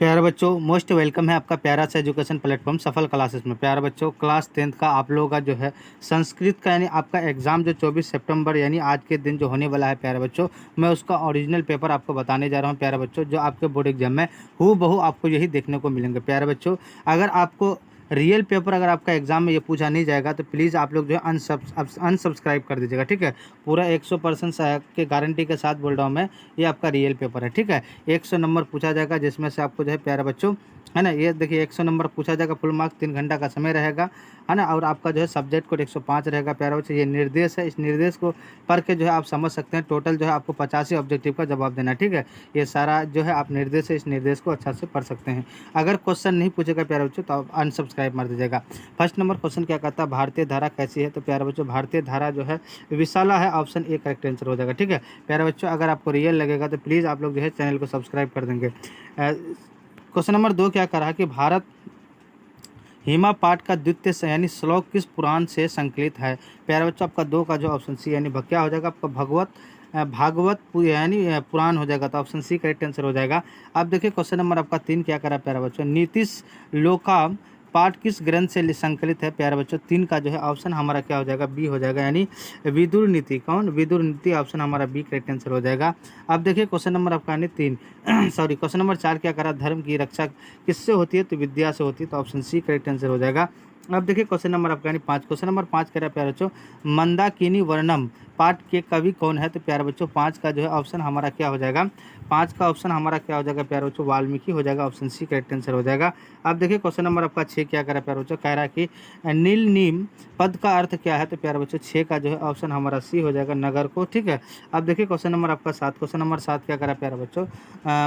प्यारे बच्चों, most welcome है आपका प्यारा सा एजुकेशन प्लेटफॉर्म सफल क्लासेस में। प्यारे बच्चों, क्लास 10th का आप लोगों का जो है संस्कृत का यानी आपका एग्ज़ाम जो 24 सितंबर यानी आज के दिन जो होने वाला है प्यारे बच्चों, मैं उसका ओरिजिनल पेपर आपको बताने जा रहा हूं। प्यारे बच्चों, जो आपके बोर्ड एग्जाम में हूबहू आपको यही देखने को मिलेंगे। प्यारे बच्चों, अगर आपको रियल पेपर अगर आपका एग्जाम में ये पूछा नहीं जाएगा तो प्लीज़ आप लोग जो है अनसब्सक्राइब कर दीजिएगा, ठीक है। पूरा 100% के गारंटी के साथ बोल रहा हूँ मैं, ये आपका रियल पेपर है, ठीक है। 100 नंबर पूछा जाएगा, जिसमें से आपको जो है प्यारे बच्चों है ना, ये देखिए 100 नंबर पूछा जाएगा, फुल मार्क्स 3 घंटा का समय रहेगा, है ना। और आपका जो है सब्जेक्ट कोड 105 रहेगा। प्यारे बच्चों, ये निर्देश है, इस निर्देश को पढ़ के जो है आप समझ सकते हैं। टोटल जो है आपको 85 ऑब्जेक्टिव का जवाब देना है, ठीक है। ये सारा जो है आप निर्देश है, इस निर्देश को अच्छा से पढ़ सकते हैं। अगर क्वेश्चन नहीं पूछेगा प्यारे बच्चों तो आप अनसब्सक्राइब मार दीजिएगा। फर्स्ट नंबर क्वेश्चन क्या कहता है, भारतीय धारा कैसी है? तो प्यारे बच्चों, भारतीय धारा जो है विशाला है, ऑप्शन ए करेक्ट आंसर हो जाएगा, ठीक है। प्यारे बच्चों, अगर आपको रियल लगेगा तो प्लीज़ आप लोग जो है चैनल को सब्सक्राइब कर देंगे। क्वेश्चन नंबर 2 क्या कहा कि भारत हिमा पाठ का द्वितीय यानी श्लोक किस पुराण से संकलित है? प्यारे बच्चों, आपका 2 का जो ऑप्शन सी यानी क्या हो जाएगा आपका भागवत यानी पुराण हो जाएगा, तो ऑप्शन सी करेक्ट आंसर हो जाएगा। अब देखिए क्वेश्चन नंबर आपका 3 क्या करा प्यारे बच्चों, नीतिश लोकाम पाठ किस ग्रंथ से संकलित है? प्यारे बच्चों, 3 का जो है ऑप्शन हमारा क्या हो जाएगा, बी हो जाएगा, यानी विदुर नीति। कौन? विदुर नीति, ऑप्शन हमारा बी करेक्ट आंसर हो जाएगा। अब देखिए क्वेश्चन नंबर आपका यानी 3 सॉरी क्वेश्चन नंबर 4 क्या करा, धर्म की रक्षा किससे होती है? तो विद्या से होती है, तो ऑप्शन सी करेक्ट आंसर हो जाएगा। अब देखिए क्वेश्चन नंबर आपका यानी 5, क्वेश्चन नंबर 5 कह रहा है प्यारे बच्चों, मंदाकिनी वर्णम पाठ के कवि कौन है? तो प्यारे बच्चों 5 का जो है ऑप्शन हमारा क्या हो जाएगा, 5 का ऑप्शन हमारा क्या हो जाएगा प्यारे बच्चों, वाल्मीकि हो जाएगा, ऑप्शन सी करेक्ट आंसर हो जाएगा। अब देखिए क्वेश्चन नंबर आपका 6 क्या कह रहा है प्यारे बच्चों, कह रहा है कि नील नीम पद का अर्थ क्या है? तो प्यारे बच्चों 6 का जो है ऑप्शन हमारा सी हो जाएगा, नगर को, ठीक है। अब देखिए क्वेश्चन नंबर आपका 7, क्वेश्चन नंबर 7 क्या कह रहा है प्यारे बच्चों,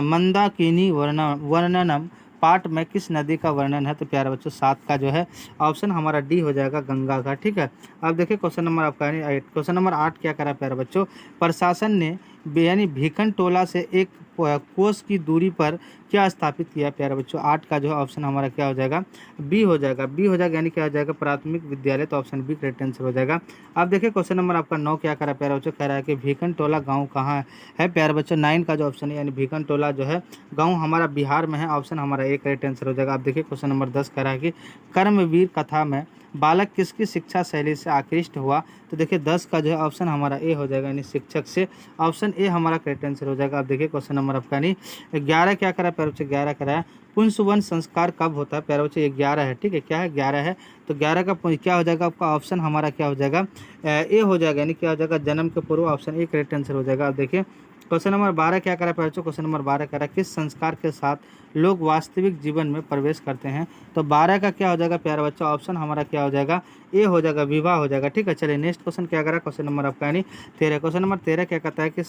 मंदाकिनी वर्णनम पाठ में किस नदी का वर्णन है? तो प्यारे बच्चों 7 का जो है ऑप्शन हमारा डी हो जाएगा, गंगा का, ठीक है। अब देखिए क्वेश्चन नंबर आपका यानी 8, क्वेश्चन नंबर 8 क्या करा प्यारे बच्चों, प्रशासन ने यानी भीखन टोला से एक कोस की दूरी पर क्या स्थापित किया? प्यारे बच्चों 8 का जो है ऑप्शन हमारा क्या हो जाएगा, बी हो जाएगा, बी हो जाएगा, यानी क्या हो जाएगा, प्राथमिक विद्यालय, तो ऑप्शन बी करेक्ट आंसर हो जाएगा। अब देखिए क्वेश्चन नंबर आपका 9 क्या करा प्यारे बच्चों, कह रहा है कि भीखन टोला गाँव कहाँ है? प्यारे बच्चों 9 का जो ऑप्शन है यानी भीखन टोला जो है गाँव हमारा बिहार में है, ऑप्शन हमारा ए करेक्ट आंसर हो जाएगा। अब देखिए क्वेश्चन नंबर 10 कह रहा है कि कर्मवीर कथा में बालक किसकी शिक्षा शैली से आकृष्ट हुआ? तो देखिए 10 का जो है ऑप्शन हमारा ए हो जाएगा, यानी शिक्षक से, ऑप्शन ए हमारा करेक्ट आंसर हो जाएगा। अब देखिए क्वेश्चन नंबर आपका यानी 11 क्या करा प्यारे बच्चे, 11 करा है पुंसवन संस्कार कब होता है? प्यारे बच्चे ये 11 है, ठीक है, क्या है 11 है, तो 11 का क्या हो जाएगा आपका ऑप्शन हमारा क्या हो जाएगा, ए हो जाएगा, यानी क्या हो जाएगा, जन्म के पूर्व, ऑप्शन ए करेक्ट आंसर हो जाएगा। अब देखिए क्वेश्चन नंबर 12 क्या करा प्यारे बच्चों, क्वेश्चन नंबर 12 करा किस संस्कार के साथ लोग वास्तविक जीवन में प्रवेश करते हैं? तो 12 का क्या हो जाएगा प्यारे बच्चों, ऑप्शन हमारा क्या हो जाएगा, ए हो जाएगा, विवाह हो जाएगा, ठीक है। चलिए नेक्स्ट क्वेश्चन क्या करा, क्वेश्चन नंबर आपका यानी 13, क्वेश्चन नंबर 13 क्या कहता है कि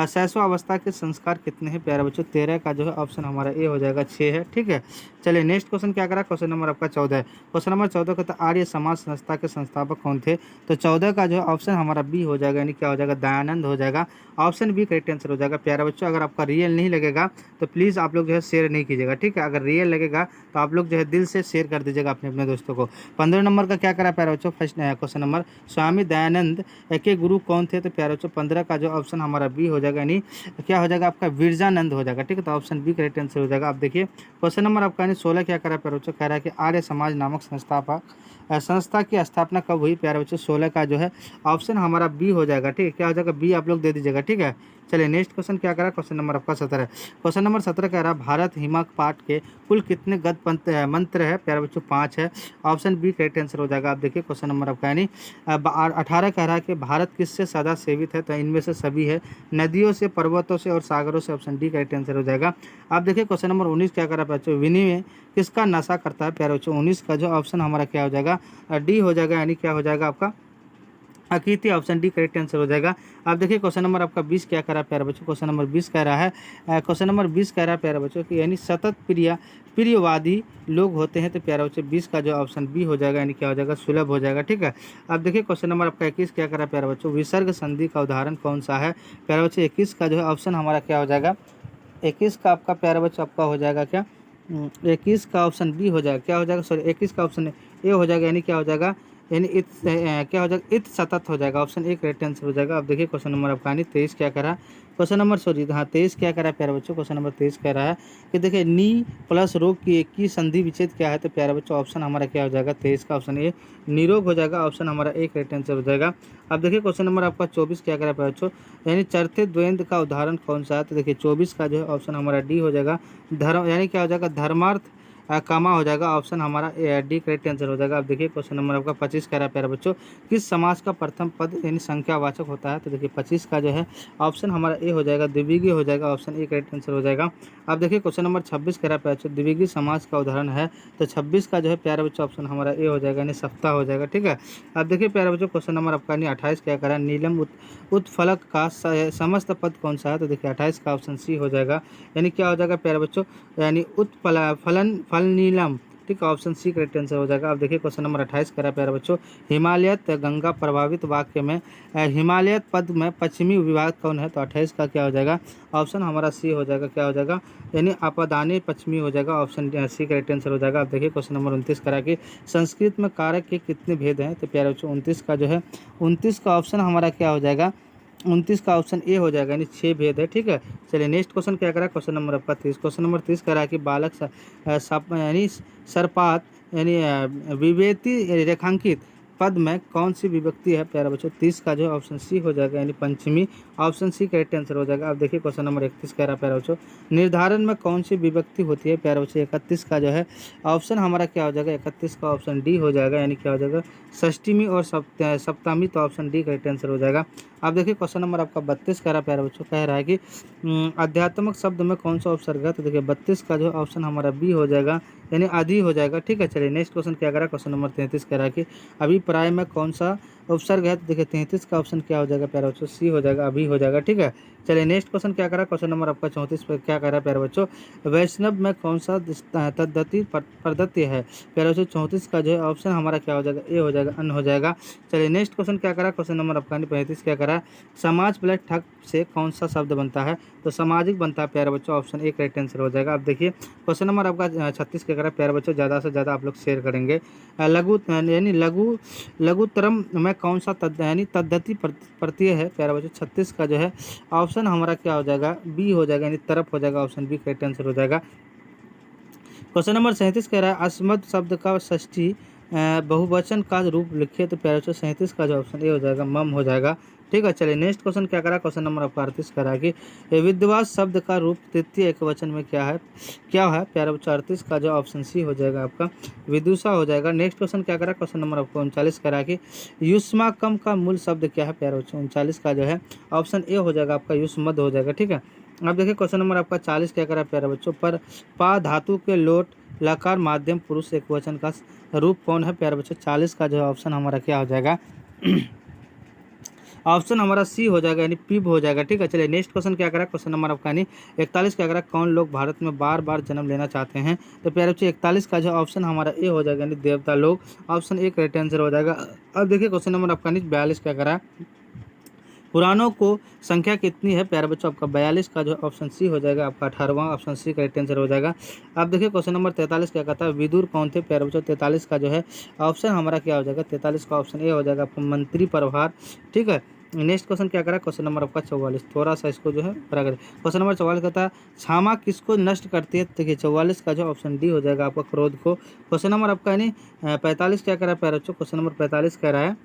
शैशवावस्था के संस्कार कितने हैं? प्यारे बच्चों 13 का जो है ऑप्शन हमारा ए हो जाएगा, 6 है, ठीक है। चलिए नेक्स्ट क्वेश्चन क्या करा, क्वेश्चन नंबर आपका 14, क्वेश्चन नंबर 14 कहता है आर्य समाज संस्था के संस्थापक कौन थे? तो 14 का जो है ऑप्शन हमारा बी हो जाएगा, यानी क्या हो जाएगा, दयानंद हो जाएगा, ऑप्शन बी करेक्ट आंसर हो जाएगा। प्यारे बच्चों, अगर आपका रियल नहीं लगेगा तो प्लीज़ आप लोग जो है शेयर नहीं कीजिएगा, ठीक है। अगर रियल लगेगा तो आप लोग जो है दिल से शेयर कर दीजिएगा अपने अपने दोस्तों को। 15 नंबर का क्या करा प्यारे बच्चों, first question number, Swami Dayanand के गुरु कौन थे? तो प्यारे बच्चों 15 का जो ऑप्शन हमारा बी हो जाएगा, यानी क्या हो जाएगा आपका, विरजानंद हो जाएगा, ठीक है, तो ऑप्शन बी करेक्ट आंसर हो जाएगा। अब देखिए क्वेश्चन नंबर आपका यानी 16 क्या करा प्यारे बच्चों, कह रहा है कि आर्य समाज नामक संस्था की स्थापना कब हुई? प्यारे बच्चों 16 का जो है ऑप्शन हमारा बी हो जाएगा, ठीक है, क्या हो जाएगा, बी आप लोग दे दीजिएगा, ठीक है। चलिए नेक्स्ट क्वेश्चन क्या करा, क्वेश्चन नंबर आपका 17, क्वेश्चन नंबर 17 कह रहा है भारत हिमा पाठ के कुल कितने गद मंत्र है? प्यारे बच्चों 5 है, ऑप्शन बी करेक्ट आंसर हो जाएगा। आप देखिए क्वेश्चन नंबर आपका यानी 18 कह रहा है कि भारत किससे सदा सेवित है? तो इनमें से सभी है, नदियों से, पर्वतों से और सागरों से, ऑप्शन डी करेक्ट आंसर हो जाएगा। आप देखिए क्वेश्चन नंबर 19 क्या करा बच्चों, विनिमय किसका नशा करता है? प्यारे बच्चों 19 का जो ऑप्शन हमारा क्या हो जाएगा, डी हो जाएगा, यानी क्या हो जाएगा आपका आकृति, ऑप्शन डी करेक्ट आंसर हो जाएगा। आप देखिए क्वेश्चन नंबर आपका 20 क्या कह रहा है प्यारे बच्चों, क्वेश्चन नंबर 20 कह रहा है क्वेश्चन नंबर 20 कह रहा है प्यारे बच्चों कि यानी सतत प्रियवादी लोग होते हैं। तो प्यारे बच्चों 20 का जो ऑप्शन बी हो जाएगा, यानी क्या हो जाएगा, सुलभ हो जाएगा, ठीक है। अब देखिए क्वेश्चन नंबर आपका 21 क्या कह रहा है प्यारे बच्चों, विसर्ग संधि का उदाहरण कौन सा है? प्यारे बच्चों 21 का जो है ऑप्शन हमारा क्या हो जाएगा, 21 का आपका प्यारे बच्चों आपका हो जाएगा क्या, 21 का ऑप्शन बी हो जाएगा, क्या हो जाएगा, सॉरी 21 का ऑप्शन ए हो जाएगा, यानी क्या हो जाएगा, यानी क्या हो जाएगा, इत सतत हो जाएगा, ऑप्शन ए करेक्ट आंसर हो जाएगा। अब देखिए क्वेश्चन नंबर आपका यानी 23 क्या करा क्वेश्चन नंबर सॉरी हाँ 23 क्या कह रहा है प्यारे बच्चों, क्वेश्चन नंबर 23 कह रहा है कि देखिए नी प्लस रोग की एक की संधि विच्छेद क्या है, तो प्यारे बच्चों ऑप्शन हमारा क्या हो जाएगा 23 का ऑप्शन ए निरोग हो जाएगा, ऑप्शन हमारा एक राइट आंसर हो जाएगा। अब देखिए क्वेश्चन नंबर आपका 24 क्या कह रहा है प्यारे बच्चों, यानी चौथे द्वंद्व का उदाहरण कौन सा है, तो देखिए 24 का जो है ऑप्शन हमारा डी हो जाएगा, धर्म यानी क्या हो जाएगा धर्मार्थ कामा हो जाएगा, ऑप्शन हमारा डी करेक्ट आंसर हो जाएगा। अब देखिए क्वेश्चन नंबर आपका 25 कह रहा है प्यारे बच्चों, किस समास का प्रथम पद यानी संख्यावाचक होता है, तो देखिए 25 का जो है ऑप्शन हमारा ए हो जाएगा द्विविगी हो जाएगा, ऑप्शन ए करेक्ट आंसर हो जाएगा। अब देखिए क्वेश्चन नंबर 26 कह रहा है प्यारे बच्चों, द्विविगी समास का उदाहरण है, तो 26 का जो है प्यारे बच्चों ऑप्शन हमारा ए हो जाएगा यानी सप्ताह हो जाएगा, ठीक है। अब देखिए प्यारे बच्चों क्वेश्चन नंबर आपका 28 क्या कह रहा है, नीलम उत्फलक का समस्त पद कौन सा है, तो देखिए 28 का ऑप्शन सी हो जाएगा, यानी क्या हो जाएगा प्यारे बच्चों, यानी फलन फल नीलम, ठीक है, ऑप्शन सी करेक्ट आंसर हो जाएगा। अब देखिए क्वेश्चन नंबर 28 करा प्यारे बच्चों, हिमालयत गंगा प्रभावित वाक्य में हिमालयत पद में पश्चिमी विभाग कौन है, तो 28 का क्या हो जाएगा ऑप्शन हमारा सी हो जाएगा, क्या हो जाएगा यानी अपदानी पश्चिमी हो जाएगा, ऑप्शन सी करेक्ट आंसर हो जाएगा। अब देखिए क्वेश्चन नंबर 29 करा कि संस्कृत में कारक के कितने भेद हैं, तो प्यारे बच्चों 29 का जो है 29 का ऑप्शन हमारा क्या हो जाएगा 29 का ऑप्शन ए हो जाएगा यानी 6 भेद है, ठीक है। चलिए नेक्स्ट क्वेश्चन क्या करा, क्वेश्चन नंबर आपका 30, क्वेश्चन नंबर 30 करा कि बालक यानी सर्पात यानी विवेती रेखांकित पद में कौन सी विभक्ति है, प्यारा बच्चों 30 का जो है ऑप्शन सी हो जाएगा यानी पंचमी, ऑप्शन सी करेक्ट आंसर हो जाएगा। अब देखिए क्वेश्चन नंबर 31 कह रहा है प्यारा बच्चों, निर्धारण में कौन सी विभक्ति होती है, प्यारा बच्चों 31 का जो है ऑप्शन हमारा क्या हो जाएगा 31 का ऑप्शन डी हो जाएगा, यानी क्या हो जाएगा षष्ठीमी और सप्तमी, तो ऑप्शन डी करेक्ट आंसर हो जाएगा। अब देखिए क्वेश्चन नंबर आपका 32 कह रहा है प्यारा बच्चों, कह रहा है कि आध्यात्मक शब्द में कौन सा उपसर्ग है, तो देखिए 32 का जो ऑप्शन हमारा बी हो जाएगा यानी आदि हो जाएगा, ठीक है। चलिए नेक्स्ट क्वेश्चन क्या करा, क्वेश्चन नंबर 33 कह रहा है कि अभिप्राय में कौन सा उपसर्ग है, तो देखिए 33 का ऑप्शन क्या हो जाएगा प्यारे बच्चों सी हो जाएगा, अभी हो जाएगा, ठीक है। चलिए नेक्स्ट क्वेश्चन क्या करा, क्वेश्चन नंबर आपका 34 पर क्या कह रहा है प्यारे बच्चों, वैष्णव में कौन सा तद्दति प्रदत्य है, प्यारे बच्चों 34 का जो है ऑप्शन हमारा क्या हो जाएगा ए हो जाएगा अन हो जाएगा। चलिए नेक्स्ट क्वेश्चन क्या करा, क्वेश्चन नंबर आपका 35 क्या करा, समाज प्लस ठग से कौन सा शब्द बनता है, तो सामाजिक बनता है प्यारे बच्चों, ऑप्शन ए करेक्ट आंसर हो जाएगा। अब देखिए क्वेश्चन नंबर आपका 36 क्या करा प्यारे बच्चों, ज़्यादा से ज़्यादा आप लोग शेयर करेंगे, लघु यानी लघुतरम में कौन सा यानी तद्दति प्रत्यय है, प्यारा बच्चों 36 का जो है ऑप्शन हमारा क्या हो जाएगा बी हो जाएगा यानी तरफ हो जाएगा, ऑप्शन बी करेक्ट आंसर हो जाएगा। क्वेश्चन नंबर 37 कह रहा है अस्मद शब्द का षष्ठी बहुवचन का रूप लिखिए, तो प्यारे बच्चों 37 का जो ऑप्शन ए हो जाएगा मम हो जाएगा, ठीक है। चलिए नेक्स्ट क्वेश्चन क्या करा, क्वेश्चन नंबर आपका 38 करा कि विद्वास शब्द का रूप तृतीय एकवचन में क्या है प्यारे बच्चों 38 का जो ऑप्शन सी हो जाएगा आपका विदुषा हो जाएगा। नेक्स्ट क्वेश्चन क्या करा, क्वेश्चन नंबर आपको 39 करा कि युष्माकम का मूल शब्द क्या है, प्यारे बच्चों 39 का जो है ऑप्शन ए हो जाएगा आपका युष्मद हो जाएगा, ठीक है। अब देखिए क्वेश्चन नंबर आपका 40 क्या करा प्यारे बच्चों, पर पा धातु के लोट लकार माध्यम पुरुष एकवचन का रूप कौन है, प्यारे बच्चों 40 का जो है ऑप्शन हमारा क्या हो जाएगा ऑप्शन हमारा सी हो जाएगा यानी पिब हो जाएगा, ठीक है। चलिए नेक्स्ट क्वेश्चन क्या करा, क्वेश्चन नंबर आपका 41 क्या करा, कौन लोग भारत में बार बार जन्म लेना चाहते हैं, तो प्यारे बच्चों 41 का जो ऑप्शन हमारा ए हो जाएगा यानी देवता लोग, ऑप्शन ए करेक्ट आंसर हो जाएगा। अब देखिए क्वेश्चन नंबर आपका 42 क्या करा, पुराणों को संख्या कितनी है, प्यारे बच्चों आपका 42 का जो ऑप्शन सी हो जाएगा आपका 18वां, ऑप्शन सी करेक्ट आंसर हो जाएगा। अब देखिए क्वेश्चन नंबर 43 क्या कहता है, विदुर कौन थे, प्यारे बच्चों 43 का जो है ऑप्शन हमारा क्या हो जाएगा 43 का ऑप्शन ए हो जाएगा आपका मंत्री प्रभार, ठीक है। नेक्स्ट क्वेश्चन क्या करा, क्वेश्चन नंबर आपका 44, थोड़ा सा इसको जो है बड़ा करें। क्वेश्चन नंबर 44 कहता है क्षमा किसको नष्ट करती है, देखिए 44 का जो ऑप्शन डी हो जाएगा आपका क्रोध को। क्वेश्चन नंबर आपका यानी 45 क्या करा प्यारे बच्चों, क्वेश्चन नंबर 45 कह रहा है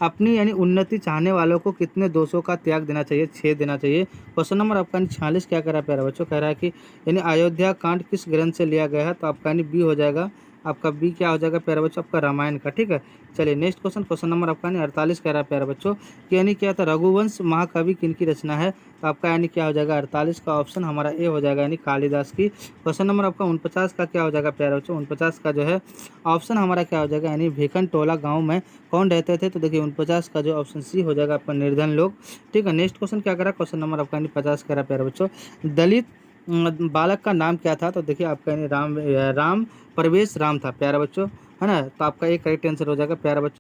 अपनी यानी उन्नति चाहने वालों को कितने दोषों का त्याग देना चाहिए, 6 देना चाहिए। क्वेश्चन नंबर आपका 46 क्या कह रहा है प्यारे बच्चों, कह रहा है कि यानी अयोध्या कांड किस ग्रंथ से लिया गया है, तो आपका यानी बी हो जाएगा आपका बी क्या हो जाएगा प्यारे बच्चों आपका रामायण का, ठीक है। चलिए नेक्स्ट क्वेश्चन, क्वेश्चन नंबर आपका 48 कह रहा है प्यारे बच्चों कि यानी क्या था रघुवंश महाकवि किनकी रचना है, तो आपका यानी क्या हो जाएगा 48 का ऑप्शन हमारा ए हो जाएगा यानी कालिदास की। क्वेश्चन नंबर आपका 49 का क्या हो जाएगा प्यारे बच्चों, 49 का जो है ऑप्शन हमारा क्या हो जाएगा यानी भेखन टोला गाँव में कौन रहते थे, तो देखिए 49 का जो ऑप्शन सी हो जाएगा आपका निर्धन लोग, ठीक है। नेक्स्ट क्वेश्चन क्या करा, क्वेश्चन नंबर आपका 50 कह रहा है प्यारे बच्चों दलित बालक का नाम क्या था, तो देखिए आपका यानी राम प्रवेश राम था प्यारे बच्चों, है ना, तो आपका एक करेक्ट आंसर हो जाएगा प्यारे बच्चों।